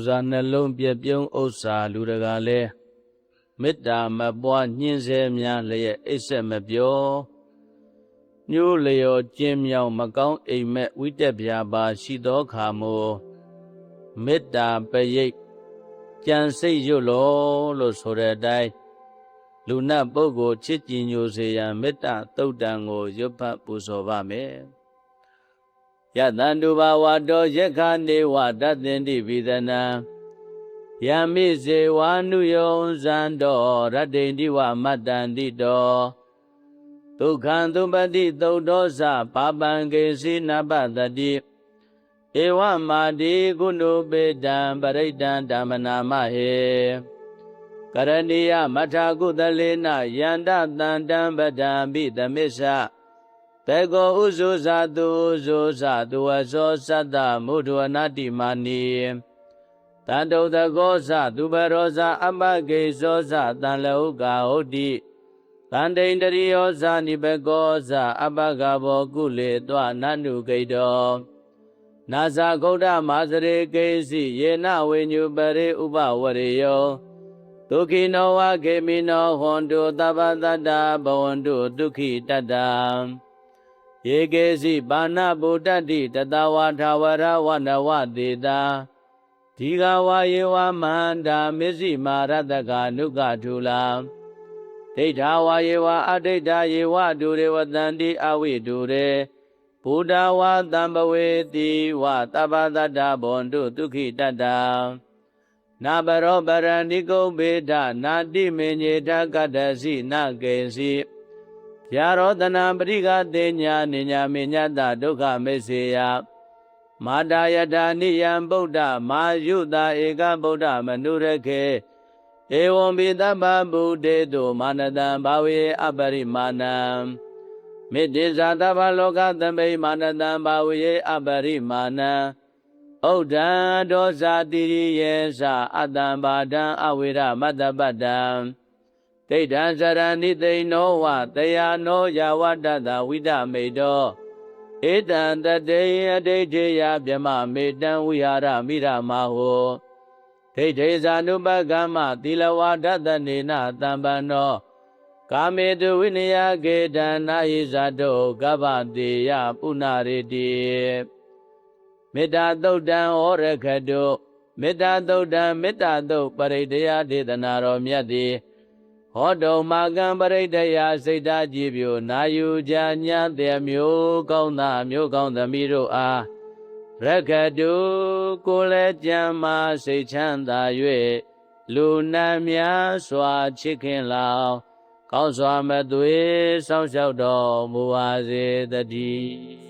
ဇာနှလုံးပြပြုံးဥစ္စာလူတကာလဲမေတ္တာမပွားညှင်းဆဲများလျက်အိပ်ဆက်မပြောညိုးလျော်ကျင်းမြောင်မကောင်းအိမ်မက်ဝိတက်ပြာပါရှိသောခါမို့မေတ္တာပရိတ်ကြံစိတ်ရွတ်လို့ဆိုတဲ့အတိုင်းလူနတ်ပုဂ္ဂိုလ်ချစ်ကြည်ညိုစေရန်မေတ္တာသုတ်တံကိုရွတ်ဖတ်ပူဇော်ပါမယ်ယတန္တုဘာဝတောယက္ခနေဝတသင်္တိပိသနံယမိစေဝါနုယောဇံတော်ရတ္တိန္တိဝမတ္တန္တိတောဒုက္ခံသုပတိသုတ်သောသပါပံကေစီနပတတိဧဝမာတိကုဏုပေတံပရိတံဓမ္မနာမဟေကရဏီယမထာကုသလေနယန္တတန္တံပဒံပိသမစ္ဆဘေကောဥဇုဇာတုဥဇုဇာတုဝသောသတ္တမုဒ္ဒဝနာတိမာနီတန္တုတကောဇသူဘရောဇအပကေဇောဇတံလောကဟုတ်တိတန္တိန္တရိယောဇနိဘကောဇအပကဘောကုလေတောနန္နုဂိတောနာဇဂௌဒမာစရေကေစီယေနဝိညုပရိဥပဝရေယောဒုက္ခိနောဝခေမိနောဟွန်တုသဗ္ဗတတ္တဘဝန္တုဒုက္ခိတတ္တယေကေစီပါဏဗုဒ္ဓတိတတဝါထာဝရဝနဝတေတာဒီဃဝါယေဝမန္တာမစ္စည်းမာရတကနုကထုလာဒိဋ္ဌာဝါယေဝအဒိဋ္ဌာယေဝဒုရေဝတန္တိအဝိဒုရေဘုဒ္ဓဝါတံပဝေတိဝသဗ္ဗတတ္တဘဝန္တုဒုက္ခိတတ္တနာဘရောပရဏိကုဗေဒနာတိမေညေတကတ္တစီနကေစီယာရောတနာပရိကတေညာနိညာမေညတဒုက္ခမေစေယမာတာယတာနိယံဗုဒ္ဓမာယုတာဧကဗုဒ္ဓမနုရခေဧဝံပိသဗ္ဗဗုဒေတုမာနတံဘာဝေအပရိမာဏံမေတ္တိဇာတဗ္ဗလောကသမိမာနတံဘာဝေအပရိမာဏံဩဒံဒောဇာတိရိယေသအတ္တံဘာဒံအဝိရမတ္တပတ္တံဒိဋ္ဌံစရဏိသိနောဝတယာနောယာဝတ္တဝိဒမေတောဧတံတတေအဒိဋ္ဌေယဗြမမေတံဝိဟာရမိရမဟောဒိဋ္ဌေဇာနုပကမ္မသီလဝါဒတနေနတံပန္နောကာမေတုဝိနယကေတံနာဟိဇာတောကဗ္ဗတေယပုဏ္ဏရေတိမေတ္တာသုတ်တံဩရခတုမေတ္တာသုတ်တံမေတ္တာသုတ်ပရိဒယဒေသနာတော်မြတ်သည်ဟောတုံမာကံပရိဒယစိတ်ဓာကြည်ပြိုနာယူကြညာတဲ့မျိုးကောင်းသားမျိုးကောင်းသမီးတို့အားရခတုကိုယ်လည်းကြံမာစိတ်ချမ်းသာ၍လူနာများစွာချစ်ခင်လောင်ကောင်းစွာမသွေစောင့်ရှောက်တော်မူပါစေတည်း